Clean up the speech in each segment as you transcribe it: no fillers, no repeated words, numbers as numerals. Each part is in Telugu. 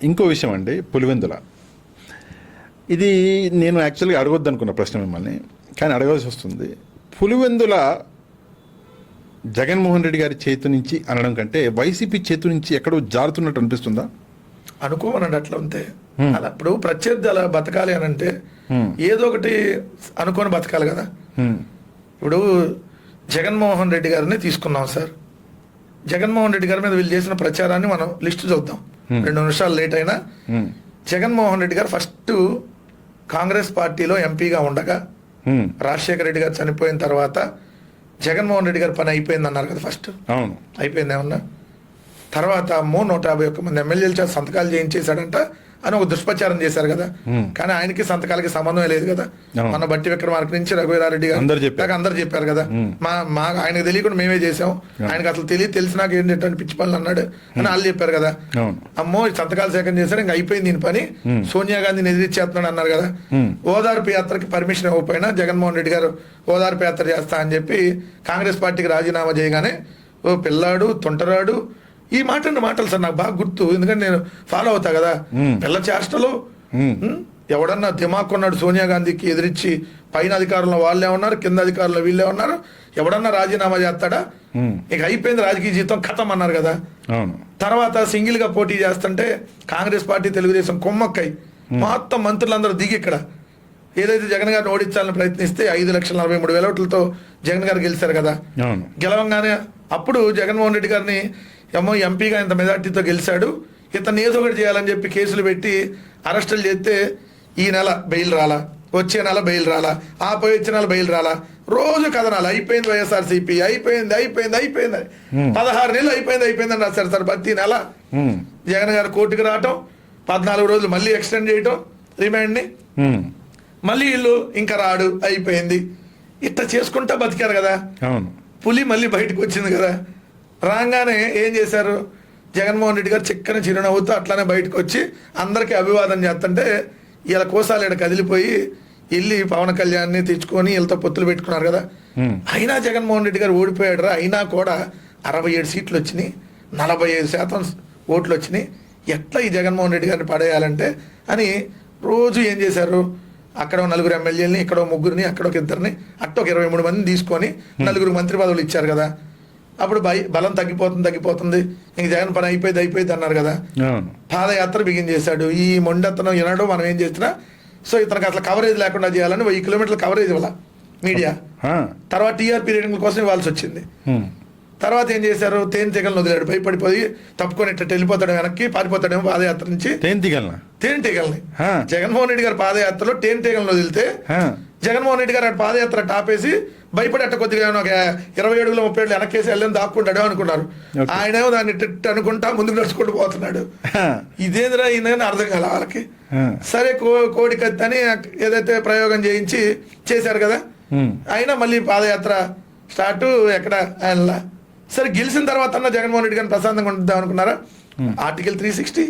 ఇంకో విషయం అండి, పులివెందుల. ఇది నేను యాక్చువల్గా అడగొద్దు అనుకున్న ప్రశ్న మిమ్మల్ని, కానీ అడగాల్సి వస్తుంది. పులివెందుల జగన్మోహన్ రెడ్డి గారి చేతు నుంచి అనడం కంటే వైసీపీ చేతు నుంచి ఎక్కడో జారుతున్నట్టు అనిపిస్తుందా? అనుకోమనండి అట్లా ఉంటే. అలా ఇప్పుడు ప్రత్యర్థి అలా బతకాలి అని అంటే ఏదో ఒకటి అనుకొని బతకాలి కదా. ఇప్పుడు జగన్మోహన్ రెడ్డి గారిని తీసుకున్నాం సార్. జగన్మోహన్ రెడ్డి గారి మీద వీళ్ళు చేసిన ప్రచారాన్ని మనం లిస్టు చూద్దాం. 2 నిమిషాలు లేట్ అయినా జగన్మోహన్ రెడ్డి గారు ఫస్ట్ కాంగ్రెస్ పార్టీలో ఎంపీగా ఉండగా రాజశేఖర రెడ్డి గారు చనిపోయిన తర్వాత జగన్మోహన్ రెడ్డి గారి పని అయిపోయింది అన్నారు కదా. ఫస్ట్ అవును, అయిపోయింది ఏమన్నా. తర్వాత 151 మంది ఎమ్మెల్యేలు చేత సంతకాలు చేయించేశాడంట అని ఒక దుష్ప్రచారం చేశారు కదా. కానీ ఆయనకి సంతకాలకి సంబంధమే లేదు కదా. మన బట్టి విక్రమార్క నుంచి రఘువీరారెడ్డి గారు అందరు చెప్పారు కదా. మా ఆయనకు తెలియకుండా మేమే చేసాం, ఆయనకు అసలు తెలిసినాక ఏంటంటే పిచ్చి పనులు అన్నాడు అని వాళ్ళు చెప్పారు కదా. అమ్మో సంతకాలు సేకరణ చేశారు, ఇంకా అయిపోయింది దీని పని, సోనియా గాంధీని ఎదిరిచ్చేస్తున్నాడు అన్నారు కదా. ఓదార్పు యాత్రకి పర్మిషన్ ఇవ్వకపోయినా జగన్మోహన్ రెడ్డి గారు ఓదార్పు యాత్ర చేస్తా అని చెప్పి కాంగ్రెస్ పార్టీకి రాజీనామా చేయగానే ఓ పిల్లాడు తొంటరాడు ఈ మాటలు సార్ నాకు బాగా గుర్తు. ఎందుకంటే నేను ఫాలో అవుతా కదా. పిల్ల చేష్టలు ఎవడన్నా దిమాగ్ కొన్నాడు సోనియా గాంధీకి ఎదిరించి, పైన అధికారంలో వాళ్ళే ఉన్నారు, కింద అధికారంలో వీళ్ళే ఉన్నారు, ఎవడన్నా రాజీనామా చేస్తాడా, ఇక అయిపోయింది రాజకీయ జీవితం ఖతం అన్నారు కదా. తర్వాత సింగిల్ గా పోటీ చేస్తుంటే కాంగ్రెస్ పార్టీ తెలుగుదేశం కొమ్మక్కై మొత్తం మంత్రులందరూ దిగి ఇక్కడ ఏదైతే జగన్ గారిని ఓడించాలని ప్రయత్నిస్తే 5,43,000 ఓట్లతో జగన్ గారు గెలిచారు కదా. గెలవంగానే అప్పుడు జగన్మోహన్ రెడ్డి గారిని ఎంపీగా ఇంత మెజార్టీతో గెలిచాడు, ఇతను ఏదో ఒకటి చేయాలని చెప్పి కేసులు పెట్టి అరెస్టులు చేస్తే ఈ నెల బెయిల్ రాలా, వచ్చే నెల బెయిల్ రాలా, ఆ పోయి వచ్చే నెల బెయిల్ రాలా, రోజు కథనాలు అయిపోయింది వైఎస్ఆర్సీపీ అయిపోయింది 16 నెలలు అయిపోయింది అని రాశారు సార్. ప్రతి నెల జగన్ గారు కోర్టుకు రావటం, 14 రోజులు మళ్ళీ ఎక్స్టెండ్ చేయటం రిమాండ్ని, మళ్ళీ వీళ్ళు ఇంకా రాడు అయిపోయింది, ఇట్లా చేసుకుంటా బతికారు కదా. పులి మళ్ళీ బయటకు వచ్చింది కదా. రాగానే ఏం చేశారు, జగన్మోహన్ రెడ్డి గారు చిక్కని చిరునవ్వుతో అట్లానే బయటకు వచ్చి అందరికీ అభివాదం చేస్తుంటే ఇలా కోసాలు ఇక్కడ కదిలిపోయి వెళ్ళి పవన్ కళ్యాణ్ని తెచ్చుకొని వీళ్ళతో పొత్తులు పెట్టుకున్నారు కదా. అయినా జగన్మోహన్ రెడ్డి గారు ఓడిపోయాడు రా. అయినా కూడా 67 సీట్లు వచ్చినాయి, 45% ఓట్లు వచ్చినాయి. ఎట్లా ఈ జగన్మోహన్ రెడ్డి గారిని పడేయాలంటే అని రోజు ఏం చేశారు, అక్కడ 4 ఎమ్మెల్యేలని, ఇక్కడ 3 అక్కడ 2 అట్ట ఒక 23 మందిని తీసుకొని 4 మంత్రి పదవులు ఇచ్చారు కదా. అప్పుడు బలం తగ్గిపోతుంది, ఇంక జగన్ పని అయిపోయింది అన్నారు కదా. పాదయాత్ర బిగిన్ చేశాడు. ఈ మొండతనం వినడం మనం ఏం చేసినా, సో ఇతనికి అసలు కవరేజ్ లేకుండా చేయాలని 1000 కిలోమీటర్ల కవరేజ్ ఇవ్వాల మీడియా. తర్వాత టీఆర్పీ రేటింగ్ల కోసం ఇవ్వాల్సి వచ్చింది. తర్వాత ఏం చేశారు, తేనెటీగలను వదిలాడు. భయపడిపోయి తప్పుకొని ఇట్లా వెళ్ళిపోతాడు, వెనక్కి పారిపోతాడేమో పాదయాత్ర నుంచి. తేనెటీగల్ని జగన్మోహన్ రెడ్డి గారి పాదయాత్రలో తేనెటీగలను వదిలితే జగన్మోహన్ రెడ్డి గారు అటు పాదయాత్ర టాపేసి భయపడి అట్ట కొద్దిగా ఒక 20 అడుగులు 30 అడుగులు వెనక్కేసి వెళ్ళని దాక్కుంటాడు అనుకున్నారు. ఆయనేమో దాన్ని అనుకుంటా ముందుకు నడుచుకుంటూ పోతున్నాడు. ఇదేంద్రా ఈయన అర్థం కాల వాళ్ళకి. సరే కోడి కత్తి అని ఏదైతే ప్రయోగం చేశారు కదా. అయినా మళ్ళీ పాదయాత్ర స్టార్ట్ ఎక్కడ ఆయన. సరే గెలిచిన తర్వాత అన్న జగన్మోహన్ రెడ్డి గారిని ప్రశాంతంగా ఉంటుందాం అనుకున్నారా. ఆర్టికల్ 360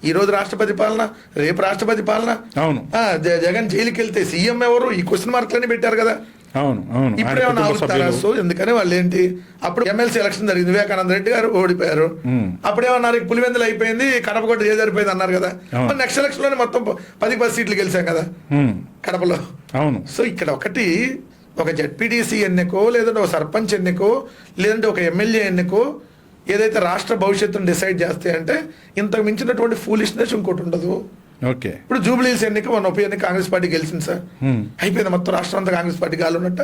ఈ రోజు రాష్ట్రపతి పాలన, రేపు రాష్ట్రపతి పాలన. జగన్ జైలుకి వెళ్తే సీఎం ఎవరు, ఈ క్వశ్చన్ మార్క్లన్నీ పెట్టారు కదా. ఇప్పుడేమన్నా ఆగుతారా? సో ఎందుకని వాళ్ళు ఏంటి, అప్పుడు ఎమ్మెల్సీ ఎలక్షన్ జరిగింది, వివేకానంద రెడ్డి గారు ఓడిపోయారు. అప్పుడేమన్నారు, పులివెందులు అయిపోయింది, కడప కూడా జరిపోయింది అన్నారు కదా. నెక్స్ట్ ఎలక్షన్ లోనే మొత్తం 10 సీట్లు గెలిచాం కదా కడపలో. సో ఇక్కడ ఒక జెడ్పీటీసీ ఎన్నికో, లేదంటే ఒక సర్పంచ్ ఎన్నికో, లేదంటే ఒక ఎమ్మెల్యే ఎన్నికో ఏదైతే రాష్ట్ర భవిష్యత్తును డిసైడ్ చేస్తాయంటే ఇంతకు మించినటువంటి ఫూలిష్నెస్ ఇంకోటి ఉండదు. ఇప్పుడు జూబ్లీహిల్స్ ఎన్నిక మన ఉప ఎన్నిక కాంగ్రెస్ పార్టీ గెలిచింది సార్, అయిపోయింది మొత్తం రాష్ట్రం అంతా కాంగ్రెస్ పార్టీ గాలి ఉన్నట్ట.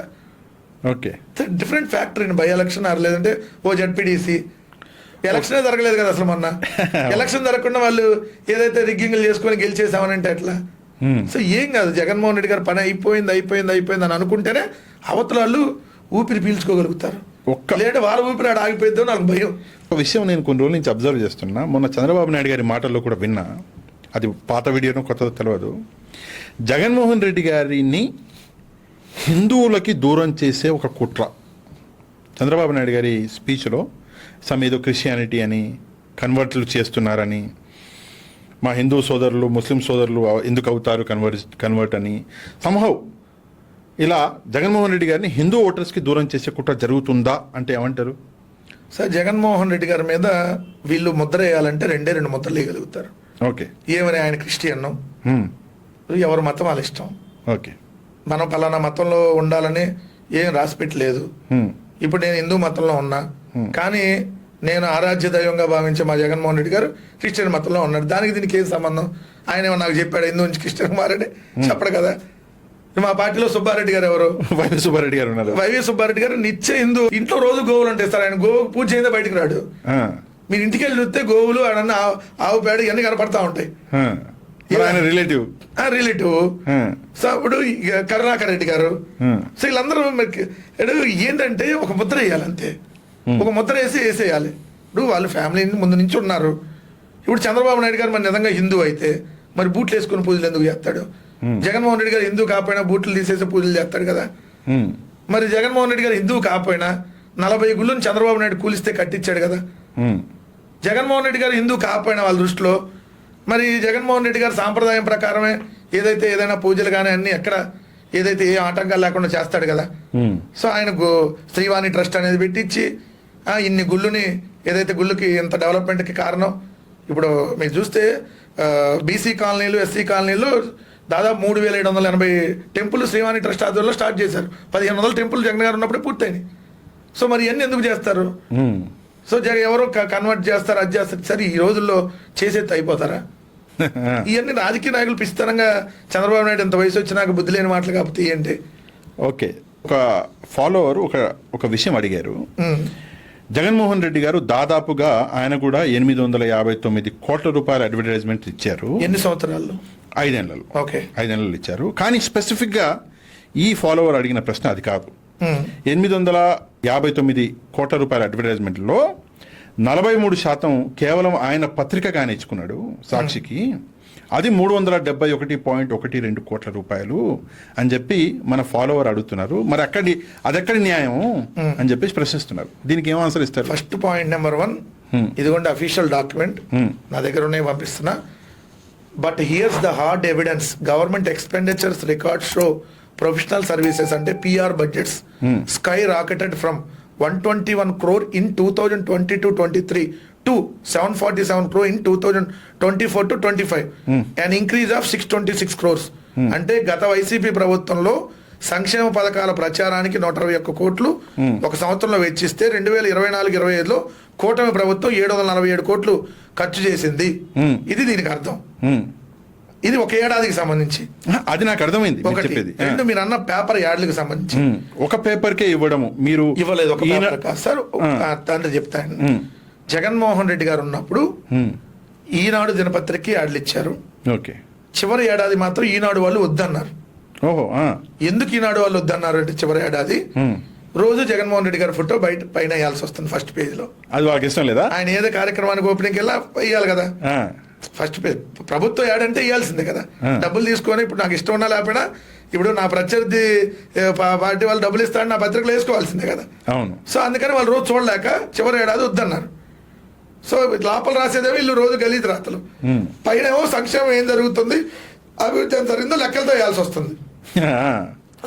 Different factor in by election or లేదంటే ఓ జెడ్పీటీసీ ఎలక్షనే జరగలేదు కదా అసలు. మొన్న ఎలక్షన్ జరగకుండా వాళ్ళు ఏదైతే రిగ్గింగ్లు చేసుకొని గెలిచేసామనంటే ఎట్లా. సో ఏం కాదు, జగన్మోహన్ రెడ్డి గారు పని అయిపోయింది అని అనుకుంటేనే అవతల వాళ్ళు ఊపిరి పీల్చుకోగలుగుతారు. లేదంటే వాళ్ళ ఊపిరి ఆగిపోయిద్దో నాకు భయం. ఒక విషయం నేను కొన్ని రోజుల నుంచి అబ్జర్వ్ చేస్తున్నా, మొన్న చంద్రబాబు నాయుడు గారి మాటల్లో కూడా విన్నా, అది పాత వీడియోనో కొత్తదో తెలియదు. జగన్మోహన్ రెడ్డి గారిని హిందువులకి దూరం చేసే ఒక కుట్ర. చంద్రబాబు నాయుడు గారి స్పీచ్లో ఏదో క్రిస్టియానిటీ అని కన్వర్ట్లు చేస్తున్నారని, మా హిందూ సోదరులు ముస్లిం సోదరులు ఎందుకు అవుతారు కన్వర్ట్ అని, సంహౌ ఇలా జగన్మోహన్ రెడ్డి గారిని హిందూ ఓటర్స్కి దూరం చేసే కుట్ర జరుగుతుందా అంటే ఏమంటారు? సార్ జగన్మోహన్ రెడ్డి గారి మీద వీళ్ళు ముద్ర వేయాలంటే 2 ముద్రలు వేయగలుగుతారు. ఓకే. ఏమని ఆయన క్రిస్టియన్, ఎవరి మతం వాళ్ళ ఇష్టం. ఓకే. మనం పలానా మతంలో ఉండాలని ఏం రాసిపెట్టలేదు. ఇప్పుడు నేను హిందూ మతంలో ఉన్నా, కానీ నేను ఆరాధ్య దైవంగా భావించే మా జగన్మోహన్ రెడ్డి గారు క్రిస్టియన్ మతంలో ఉన్నాడు. దానికి దీనికి ఏం సంబంధం? ఆయన ఏమో నాకు చెప్పాడు హిందూ నుంచి క్రిస్టియన్ మారాడే, చెప్పడు కదా. మా పార్టీలో సుబ్బారెడ్డి గారు ఎవరు? వైవి సుబ్బారెడ్డి గారు ఉన్నారు. వైవి సుబ్బారెడ్డి గారు నిత్య హిందూ, ఇంట్లో రోజు గోవులు ఉంటాయి సార్. ఆయన గోవు పూజ చేయందే బయటకు రాడు. మీరు ఇంటికి వెళ్ళి చూస్తే గోవులు ఆడన్న ఆవు పేడ ఇవన్నీ కనపడతా ఉంటాయి. రిలేటివ్ సో ఇప్పుడు కరుణాకర్ రెడ్డి గారు, సో వీళ్ళందరూ ఏంటంటే ఒక ముద్ర వేయాలి అంతే. ఒక ముద్ర వేసేయాలి. ఇప్పుడు వాళ్ళు ఫ్యామిలీ ముందు నుంచి ఉన్నారు. ఇప్పుడు చంద్రబాబు నాయుడు గారు మరి నిజంగా హిందూ అయితే మరి బూట్లు వేసుకుని పూజలు ఎందుకు చేస్తాడు? జగన్మోహన్ రెడ్డి గారు హిందూ కాకపోయినా బూట్లు తీసేసి పూజలు చేస్తాడు కదా. మరి జగన్మోహన్ రెడ్డి గారు హిందూ కాకపోయినా 40 గుళ్ళని చంద్రబాబు నాయుడు కూలిస్తే కట్టించాడు కదా. జగన్మోహన్ రెడ్డి గారు హిందూ కాకపోయినా వాళ్ళ దృష్టిలో మరి జగన్మోహన్ రెడ్డి గారు సాంప్రదాయం ప్రకారమే ఏదైతే ఏదైనా పూజలు కానీ అన్ని ఎక్కడ ఏదైతే ఏ ఆటంకాలు లేకుండా చేస్తాడు కదా. సో ఆయన శ్రీవాణి ట్రస్ట్ అనేది పెట్టించి ఇన్ని గుళ్ళుని ఏదైతే గుళ్ళుకి ఇంత డెవలప్మెంట్కి కారణం. ఇప్పుడు మీరు చూస్తే బీసీ కాలనీలు, ఎస్సీ కాలనీలు దాదాపు 3780 టెంపుల్ శ్రీవాణి ట్రస్ట్ ఆధ్వర్యంలో స్టార్ట్ చేశారు. 1500 టెంపుల్ జగన్ గారు ఉన్నప్పుడే పూర్తయినాయి. సో మరి ఇవన్నీ ఎందుకు చేస్తారు? సో ఎవరో కన్వర్ట్ చేస్తారు, అది చేస్తారు. సరే ఈ రోజుల్లో చేసేది అయిపోతారా? ఇవన్నీ రాజకీయ నాయకులు పిస్తనంగా చంద్రబాబు నాయుడు ఎంత వయసు వచ్చినాక బుద్ధి లేని మాటలు కాకపోతే ఏంటి? ఓకే. ఒక ఫాలోవర్ ఒక విషయం అడిగారు. జగన్మోహన్ రెడ్డి గారు దాదాపుగా ఆయన కూడా 859 కోట్ల రూపాయల అడ్వర్టైజ్మెంట్ ఇచ్చారు. ఎన్ని సంవత్సరాలు? 5 ఏళ్లలో. ఓకే, 5 ఏళ్లలో ఇచ్చారు. కానీ స్పెసిఫిక్గా ఈ ఫాలోవర్ అడిగిన ప్రశ్న అది కాదు. 859 కోట్ల రూపాయల అడ్వర్టైజ్మెంట్లో 43% కేవలం ఆయన పత్రికగానే ఇచ్చుకున్నాడు సాక్షికి. అది 371.12 కోట్ల రూపాయలు అని చెప్పి మన ఫాలోవర్ అడుగుతున్నారు. మరి అదెక్కడి న్యాయం అని చెప్పేసి ప్రశ్నిస్తున్నారు. దీనికి ఏం ఆన్సర్ ఇస్తారు? ఫస్ట్ పాయింట్ నెంబర్ 1, ఇదిగోండి అఫీషియల్ డాక్యుమెంట్ నా దగ్గర ఉన్నాయి, పంపిస్తున్నా. But here's the hard evidence. Government expenditures record show professional services అంటే PR budgets skyrocketed from 121 crore in 2022-23 to 747 crore in 2024-25, an increase of 626 crores. అంటే గత వైసీపీ ప్రభుత్వంలో సంక్షేమ పథకాల ప్రచారానికి 121 కోట్లు ఒక సంవత్సరంలో వెచ్చిస్తే 2024-25లో కూటమి ప్రభుత్వం 747 కోట్లు ఖర్చు చేసింది. ఇది దీనికి అర్థం. ఇది ఒక ఏడాదికి సంబంధించి. అది నాకు అర్థమైంది. రెండు మీరు అన్న పేపర్ యాడ్లకు సంబంధించి ఒక పేపర్కే ఇవ్వడము మీరు ఇవ్వలేదు. ఒక పేపర్ కాదు సార్, తండ్రి చెప్తాను. జగన్మోహన్ రెడ్డి గారు ఉన్నప్పుడు ఈనాడు దినపత్రికకి యాడ్లు ఇచ్చారు. ఓకే. చివరి ఏడాది మాత్రం ఈనాడు వాళ్ళు వద్దన్నారు. ఓహో. ఎందుకు ఈనాడు వాళ్ళు వద్దన్నారు అంటే చివరి ఏడాది రోజు జగన్మోహన్ రెడ్డి గారి ఫోటో పైన వేయాల్సి వస్తుంది ఫస్ట్ పేజ్ లో. అది వాళ్ళకి ఇష్టం లేదా? ఆయన ఏదో కార్యక్రమానికి ఓపెనింగ్ వెళ్ళా వేయాలి కదా. ఫస్ట్ పేజ్ ప్రభుత్వం యాడ్ అంటే ఇవ్వాల్సిందే కదా. డబ్బులు తీసుకొని ఇప్పుడు నాకు ఇష్టం ఉన్నా లేకపోయినా ఇప్పుడు నా ప్రత్యర్థి పార్టీ వాళ్ళు డబ్బులు ఇస్తారని నా పత్రికలు వేసుకోవాల్సిందే కదా. అవును. సో అందుకని వాళ్ళు రోజు చూడలేక చివరి ఏడాది వద్దన్నారు. సో లోపల రాసేదేమో వీళ్ళు రోజు గలీజ్ రాతలు, పైన ఏమో సంక్షేమం ఏం జరుగుతుంది, అభివృద్ధి ఎంత జరిగిందో లెక్కలతో వేయాల్సి వస్తుంది.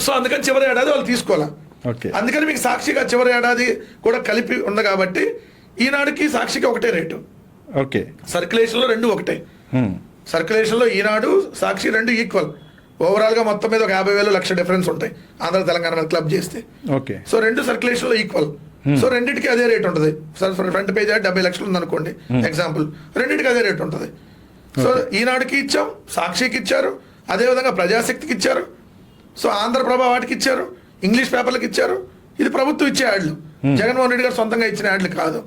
సో అందుకని చివరి ఏడాది వాళ్ళు తీసుకోవాలా. అందుకని మీకు సాక్షిగా చివరి ఏడాది కూడా కలిపి ఉంది కాబట్టి ఈనాడుకి సాక్షికి ఒకటే రేటు. ఓకే. సర్క్యులేషన్లో రెండు ఒకటే. సర్క్యులేషన్లో ఈనాడు సాక్షి రెండు ఈక్వల్. ఓవరాల్గా మొత్తం మీద ఒక 50,000 లక్ష డిఫరెన్స్ ఉంటాయి ఆంధ్ర తెలంగాణ మీద క్లబ్ చేస్తే. ఓకే. సో రెండు సర్క్యులేషన్లో ఈక్వల్. సో రెండింటికి అదే రేట్ ఉంటుంది. ఫ్రంట్ పేజ్ 70 లక్షలు ఉందనుకోండి ఎగ్జాంపుల్, రెండింటికి అదే రేట్ ఉంటుంది. సో ఈనాడుకి ఇచ్చాం, సాక్షికి ఇచ్చారు, అదేవిధంగా ప్రజాశక్తికి ఇచ్చారు, సో ఆంధ్రప్రభ వాటికి ఇచ్చారు, ఇంగ్లీష్ పేపర్లకు ఇచ్చారు. ఇది ప్రభుత్వం ఇచ్చే యాడ్లు, జగన్మోహన్ రెడ్డి గారు సొంతంగా ఇచ్చిన యాడ్లు కాదు.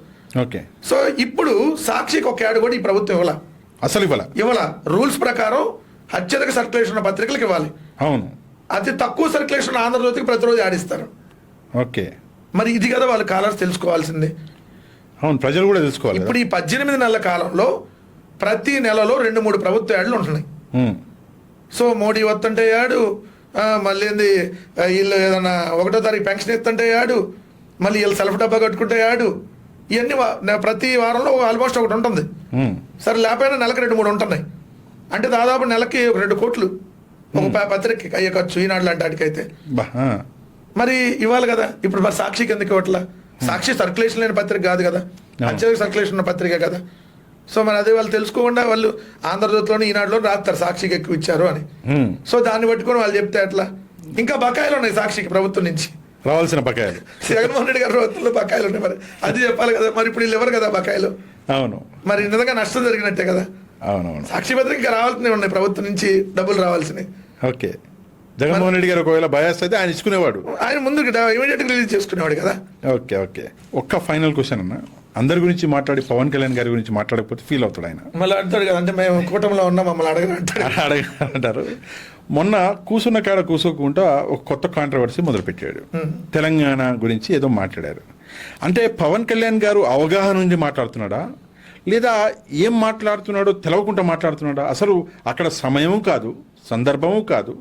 ఓకే. సో ఇప్పుడు సాక్షికి ఒక యాడ్ కూడా ఈ ప్రభుత్వం ఇవ్వాల. అసలు ఇవ్వాల. రూల్స్ ప్రకారం అత్యధిక సర్క్యులేషన్ ఉన్న పత్రికలకు ఇవ్వాలి. అవును. అతి తక్కువ సర్క్యులేషన్ ఆంధ్రజ్యోతికి ప్రతిరోజు ఆడిస్తారు. ఓకే. మరి ఇది కదా వాళ్ళు కాలర్స్ తెలుసుకోవాల్సింది. అవును, ప్రజలు కూడా తెలుసుకోవాలి. ఇప్పుడు ఈ 18 నెలల కాలంలో ప్రతి నెలలో 2-3 ప్రభుత్వ యాడ్లు ఉంటున్నాయి. సో మోడీ వస్తుంటే యాడు, మళ్ళీ వీళ్ళు ఏదన్నా 1వ తారీఖు పెన్షన్ ఇస్తుంటే యాడు, మళ్ళీ వీళ్ళు సెల్ఫ్ డబ్బా కట్టుకుంటే యాడు. ఇవన్నీ ప్రతి వారంలో ఆల్మోస్ట్ ఒకటి ఉంటుంది. సరే లేకపోయినా నెలకు 2-3 ఉంటున్నాయి. అంటే దాదాపు నెలకి 2 కోట్లు ఒక పత్రికకి అయ్యే ఖర్చు ఈనాడు లాంటి వాటికైతే. మరి ఇవ్వాలి కదా. ఇప్పుడు మరి సాక్షికి ఎందుకు ఇవ్వట్లా? సాక్షి సర్క్యులేషన్ లేని పత్రిక కాదు కదా, అత్యధిక సర్క్యులేషన్ ఉన్న పత్రిక కదా. సో మరి అదే వాళ్ళు తెలుసుకోకుండా వాళ్ళు ఆంధ్రజ్యోతిలోని ఈనాడులో రాస్తారు సాక్షికి ఎక్కువ ఇచ్చారు అని. సో దాన్ని పట్టుకొని వాళ్ళు చెప్తే అట్లా ఇంకా బకాయిలు ఉన్నాయి సాక్షికి ప్రభుత్వం నుంచి రావాల్సిన బకాయిలు. జగన్మోహన్ రెడ్డి గారి ప్రభుత్వంలో బకాయిలు ఉన్నాయి, మరి అది చెప్పాలి కదా. మరి ఇప్పుడు వీళ్ళు ఎవరు కదా బకాయిలు, అవును మరి నిజంగా నష్టం జరిగినట్టే కదా. అవునవును. సాక్షి పత్రిక ఇంకా రావాల్సినవి ఉన్నాయి, ప్రభుత్వం నుంచి డబ్బులు రావాల్సినవి. ఓకే, జగన్మోహన్ రెడ్డి గారు ఒకవేళ బయాస్ అయితే ఆయన ఇచ్చుకునేవాడు, ఆయన ముందు ఇమీడియట్గా రిలీజ్ చేసుకునేవాడు కదా. Okay okay. ఒక్క ఫైనల్ క్వశ్చన్ అన్న, అందరి గురించి మాట్లాడి పవన్ కళ్యాణ్ గారి గురించి మాట్లాడకపోతే ఫీల్ అవుతాడు ఆయన. మళ్ళీ అంటాడు కదా, అంటే మేము కూటమిలో ఉన్నాం మమ్మల్ని అడగంటారు. మొన్న కూసున్న కాడ కూసుకోకుండా ఒక కొత్త కాంట్రవర్సీ మొదలుపెట్టాడు. తెలంగాణ గురించి ఏదో మాట్లాడారు. అంటే పవన్ కళ్యాణ్ గారు అవగాహన నుంచి మాట్లాడుతున్నాడా, లేదా ఏం మాట్లాడుతున్నాడో తెలవకుండా మాట్లాడుతున్నాడా? అసలు అక్కడ సమయం కాదు, సందర్భము కాదు,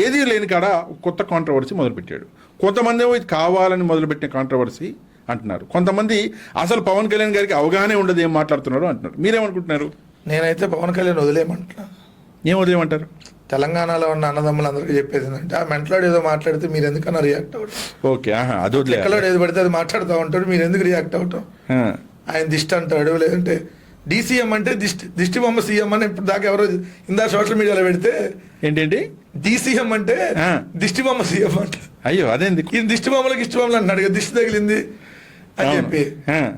ఏదీ లేని కాడ కొత్త కాంట్రవర్సీ మొదలుపెట్టాడు. కొంతమంది ఏమో ఇది కావాలని మొదలుపెట్టిన కాంట్రవర్సీ అంటున్నారు, కొంతమంది అసలు పవన్ కళ్యాణ్ గారికి అవగాహనే ఉండదు ఏం మాట్లాడుతున్నాడు అంటున్నారు. మీరేమనుకుంటున్నారు? నేనైతే పవన్ కళ్యాణ్ వదిలేయమంటున్నా. ఏం వదిలేయమంటారు? తెలంగాణలో ఉన్న అన్నదమ్ములందరికీ చెప్పేది ఏంటంటే, ఆ మెంటలాడు ఏదో మాట్లాడితే మీరు ఎందుకన్నా రియాక్ట్ అవ్వడం. ఓకే, అది వదిలే. ఎక్కడో ఏది పడితే అది మాట్లాడుతూ ఉంటాడు, మీరు ఎందుకు రియాక్ట్ అవ్వటం? ఆయన దిష్టి అంటాడు, లేదంటే డీసీఎం అంటే దిష్టి బొమ్మ సీఎం అని ఇప్పుడు దాకా ఎవరో ఇందా సోషల్ మీడియాలో పెడితే ఏంటండి డీసీఎం అంటే దిష్టి బొమ్మ సీఎం అంట. అయ్యో అదేంది, ఈ దిష్టి బొమ్మలకి ఇష్టి బొమ్మలు అంటున్నాడు కదా, దిష్టి తగిలింది అని చెప్పి.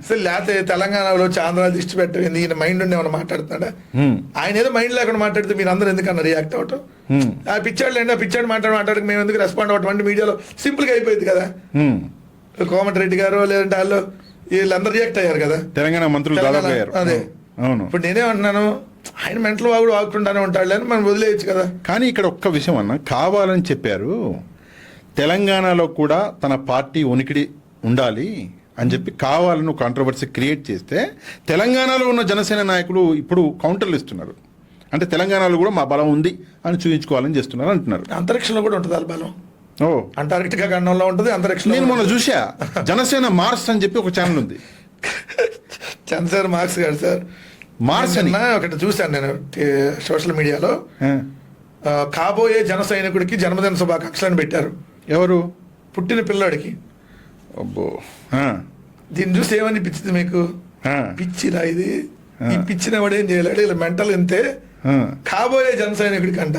అసలు లేకపోతే తెలంగాణలో ఆంధ్రాలో దిష్టి పెట్టింది, ఈయన మైండ్ ఉండి ఏమైనా మాట్లాడుతున్నాడా? ఆయన ఏదో మైండ్ లేకుండా మాట్లాడితే మీరు అందరూ ఎందుకన్నా రియాక్ట్ అవ్వటం? ఆ పిచ్చాడు లేండి, ఆ పిచ్చాడు మాట్లాడక మేము ఎందుకు రెస్పాండ్ అవ్వటం అంటే మీడియాలో సింపుల్ గా అయిపోయింది కదా. కోమటిరెడ్డి గారు లేదంటే వాళ్ళు వీళ్ళందరూ రియాక్ట్ అయ్యారు కదా, తెలంగాణ మంత్రులు. అదే అవును. ఇప్పుడు నేనేమంటున్నాను, ఆయన మెంటల్ వాగుడు వాగుకుంటానే ఉంటాడు అని మనం వదిలేయచ్చు కదా. కానీ ఇక్కడ ఒక్క విషయం అన్న, కావాలని చెప్పారు తెలంగాణలో కూడా తన పార్టీ ఉనికిడి ఉండాలి అని చెప్పి కావాలని కాంట్రవర్సీ క్రియేట్ చేస్తే తెలంగాణలో ఉన్న జనసేన నాయకులు ఇప్పుడు కౌంటర్లు ఇస్తున్నారు. అంటే తెలంగాణలో కూడా మా బలం ఉంది అని చూపించుకోవాలని చేస్తున్నారు అంటున్నారు. అంతరిక్షంలో కూడా ఉంటుంది వాళ్ళ బలం. అంటార్కిటికా ఖండంలో ఉంటుంది, అంతరిక్షంలో. నేను మొన్న చూసా, జనసేన మార్స్ అని చెప్పి ఒక ఛానల్ ఉంది. చంద్రశేఖర్ మార్క్స్ గారు సార్, మార్స్ అన్న ఒకటి చూశాను నేను సోషల్ మీడియాలో. కాబోయే జన సైనికుడికి జన్మదిన శుభాకాంక్షలు అని పెట్టారు. ఎవరు? పుట్టిన పిల్లాడికి. అబ్బో, దీన్ని చూసి ఏమనిపించింది మీకు? పిచ్చిరా ఇది, ఈ పిచ్చిన వాడు ఏం చేయలేడు, ఇలా మెంటల్ ఇంతే. కాబోయే జన సైనికుడికి అంట.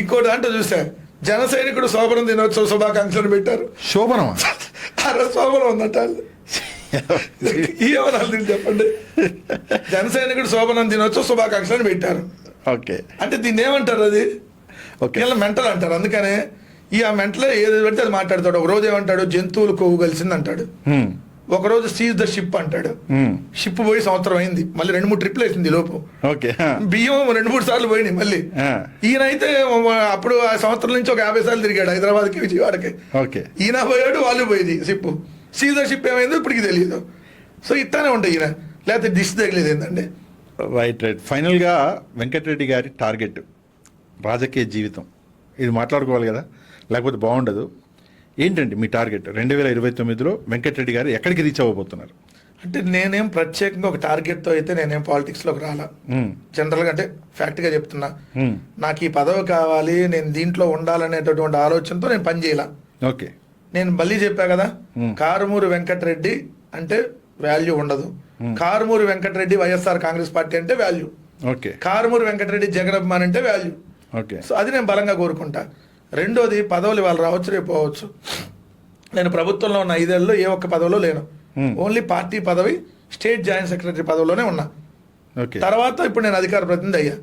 ఇంకోటి అంటే చూసా, జన సైనికుడు శోభనం దినోత్సవ శుభాకాంక్షలు పెట్టారు. శోభనం? అరే శోభనం ఉందట. ఏమనాలి చెప్పండి? జన సైనికుడు శోభనం దినోత్సవ శుభాకాంక్షలు పెట్టారు. ఓకే, అంటే దీన్ని ఏమంటారు? అది ఇలా మెంటల్ అంటారు. అందుకనే ఈ ఆ మెంటలో ఏది పెడితే అది మాట్లాడతాడు. ఒక రోజు ఏమంటాడు, జంతువులు కొవ్వు కలిసింది అంటాడు. ఒక రోజు సీజ్ ద షిప్ అంటాడు. షిప్ పోయి సంవత్సరం అయింది, మళ్ళీ 2-3 ట్రిప్లు వేసింది లోపు. బియ్యం 2-3 సార్లు పోయినాయి మళ్ళీ. ఈయన అయితే అప్పుడు ఆ సంవత్సరం నుంచి ఒక 50 సార్లు తిరిగాడు హైదరాబాద్కి, విజయవాడకి. ఈయన పోయాడు, వాళ్ళు పోయింది షిప్. సీజ్ ద షిప్ ఏమైందో ఇప్పటికి తెలియదు. సో ఇట్లానే ఉంటాయి ఈయన, లేకపోతే దిష్టి తగిలేదు ఏంటండి. రైట్. ఫైనల్గా వెంకటరెడ్డి గారి టార్గెట్ రాజకీయ జీవితం, ఇది మాట్లాడుకోవాలి కదా, లేకపోతే బాగుండదు. ఏంటండి మీ టార్గెట్ 2029లో? వెంకటరెడ్డి గారు ఎక్కడికి రీచ్ అవ్వబోతున్నారు? అంటే నేనేం ప్రత్యేకంగా ఒక టార్గెట్తో అయితే నేనేం పాలిటిక్స్లోకి రాలా. జనరల్గా అంటే ఫ్యాక్ట్గా చెప్తున్నా, నాకు ఈ పదవి కావాలి, నేను దీంట్లో ఉండాలనేటటువంటి ఆలోచనతో నేను పని చేయాల. ఓకే, నేను మళ్ళీ చెప్పా కదా, కారుమూరి వెంకటరెడ్డి అంటే వాల్యూ ఉండదు. కారుమూరి వెంకటరెడ్డి వైఎస్ఆర్ కాంగ్రెస్ పార్టీ అంటే వాల్యూ. ఓకే, కారుమూరి వెంకటరెడ్డి జగన్ అభిమాన్ అంటే వాల్యూ. ఓకే, సో అది నేను బలంగా కోరుకుంటా. రెండోది, పదవులు వాళ్ళు రావచ్చు, రేపు పోవచ్చు. నేను ప్రభుత్వంలో ఉన్న 5 ఏళ్ళలో ఏ ఒక్క పదవిలో లేను. ఓన్లీ పార్టీ పదవి, స్టేట్ జాయింట్ సెక్రటరీ పదవిలోనే ఉన్నా. తర్వాత ఇప్పుడు నేను అధికార ప్రతినిధి అయ్యా.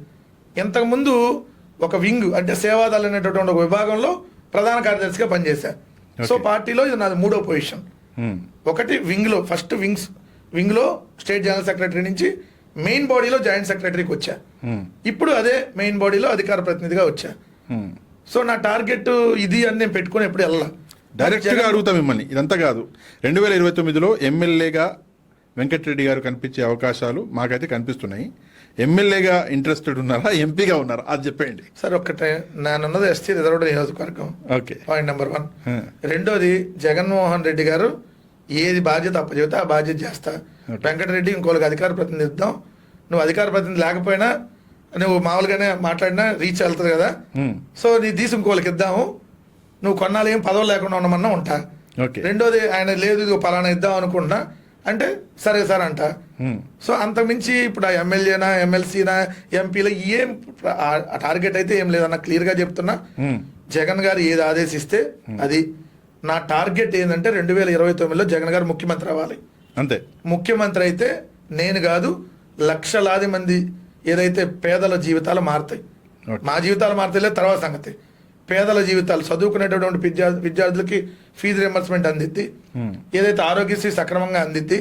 ఇంతకుముందు ఒక వింగ్ అంటే సేవాదళ అనేటటువంటి ఒక విభాగంలో ప్రధాన కార్యదర్శిగా పనిచేశా. సో పార్టీలో ఇది నాది 3వ పొజిషన్. ఒకటి వింగ్లో, ఫస్ట్ వింగ్లో స్టేట్ జనరల్ సెక్రటరీ నుంచి మెయిన్ బాడీలో జాయింట్ సెక్రటరీకి వచ్చా. ఇప్పుడు అదే మెయిన్ బాడీలో అధికార ప్రతినిధిగా వచ్చా. సో నా టార్గెట్ ఇది అని నేను పెట్టుకుని ఎప్పుడు వెళ్ళాల. డైరెక్ట్గా అడుగుతా మిమ్మల్ని, ఇదంతా కాదు. 2029లో ఎమ్మెల్యేగా వెంకటరెడ్డి గారు కనిపించే అవకాశాలు మాకైతే కనిపిస్తున్నాయి. ఎమ్మెల్యేగా ఇంట్రెస్టెడ్ ఉన్నారా, ఎంపీగా ఉన్నారా, అది చెప్పండి. సార్ ఒక్కటే, నేనున్నది ఎస్టీ రిజర్వ్డ్ నియోజకవర్గం. Okay, point number 1. రెండోది, జగన్మోహన్ రెడ్డి గారు ఏది బాధ్యత అప్పచెబితే ఆ బాధ్యత చేస్తా. వెంకటరెడ్డి ఇంకోళ్ళకి అధికార ప్రతినిధి ఇద్దాం, నువ్వు అధికార ప్రతినిధి లేకపోయినా నువ్వు మామూలుగానే మాట్లాడినా రీచ్ వెళ్తుంది కదా, సో నీ తీసి ఇంకోళ్ళకి ఇద్దాము, నువ్వు కొన్నాళ్ళు ఏం పదవులు లేకుండా ఉండమన్నా ఉంటా. రెండోది, ఆయన లేదు ఇది పలానా ఇద్దాం అనుకుంటున్నా అంటే సరే సార్ అంట. సో అంతకుమించి ఇప్పుడు ఆ ఎమ్మెల్యేనా ఎమ్మెల్సీనా ఎంపీల ఏం ఆ టార్గెట్ అయితే ఏం లేదన్న క్లియర్గా చెప్తున్నా. జగన్ గారు ఏది ఆదేశిస్తే అది నా టార్గెట్ ఏంటంటే 2029లో జగన్ గారు ముఖ్యమంత్రి అవ్వాలి. అంతే. ముఖ్యమంత్రి అయితే నేను కాదు లక్షలాది మంది ఏదైతే పేదల జీవితాలు మారుతాయి. మా జీవితాలు మారుతాయి తర్వాత సంగతి. పేదల జీవితాలు చదువుకునేటటువంటి విద్యార్థులకి ఫీజు రింబర్స్మెంట్ అందిద్ది, ఏదైతే ఆరోగ్యశ్రీ సక్రమంగా అందిద్ది,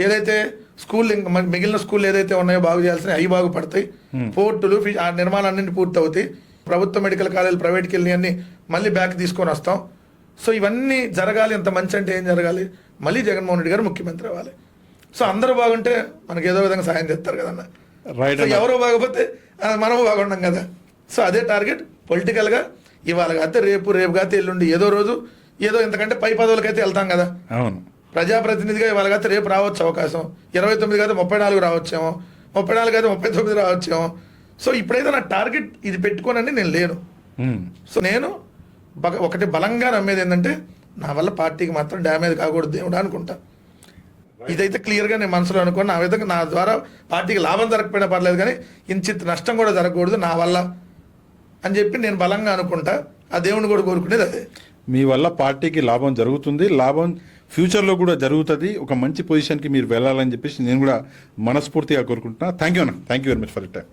ఏదైతే స్కూల్ మిగిలిన స్కూల్ ఏదైతే ఉన్నాయో బాగు చేయాల్సినవి అవి బాగుపడతాయి, పోర్టులు ఆ నిర్మాణాలన్నింటి పూర్తి అవుతాయి, ప్రభుత్వ మెడికల్ కాలేజీలు ప్రైవేట్కి వెళ్ళి అన్ని మళ్ళీ బ్యాక్ తీసుకొని వస్తాం. సో ఇవన్నీ జరగాలి. ఎంత మంచి అంటే ఏం జరగాలి? మళ్ళీ జగన్మోహన్ రెడ్డి గారు ముఖ్యమంత్రి అవ్వాలి. సో అందరూ బాగుంటే మనకి ఏదో విధంగా సాయం చేస్తారు కదన్న. సో ఎవరో బాగపోతే మనము బాగుండం కదా. సో అదే టార్గెట్ పొలిటికల్గా. ఇవాళ కాతే రేపు కాతే ఎల్లుండి ఏదో రోజు ఏదో ఇంతకంటే పై పదవులకైతే వెళ్తాం కదా. అవును. ప్రజాప్రతినిధిగా ఇవాళ కాతే రేపు రావచ్చు అవకాశం, 29 కాదు 34 రావచ్చేమో, 34 కాదు 39 రావచ్చేమో. సో ఇప్పుడైతే నా టార్గెట్ ఇది పెట్టుకోనని నేను లేను. సో నేను ఒకటి బలంగా నమ్మేది ఏంటంటే నా వల్ల పార్టీకి మాత్రం డ్యామేజ్ కాకూడదు దేవుడు అనుకుంటా. ఇదైతే క్లియర్గా నేను మనసులో అనుకోను. నా విధంగా నా ద్వారా పార్టీకి లాభం జరగకపోయినా పర్లేదు, కానీ ఇంచిత్ నష్టం కూడా జరగకూడదు నా వల్ల అని చెప్పి నేను బలంగా అనుకుంటా. ఆ దేవుని కూడా కోరుకునేది అదే. మీ వల్ల పార్టీకి లాభం జరుగుతుంది, లాభం ఫ్యూచర్లో కూడా జరుగుతుంది. ఒక మంచి పొజిషన్కి మీరు వెళ్ళాలని చెప్పేసి నేను కూడా మనస్ఫూర్తిగా కోరుకుంటున్నా. థ్యాంక్ యూ అన్న. Thank you very much for it time.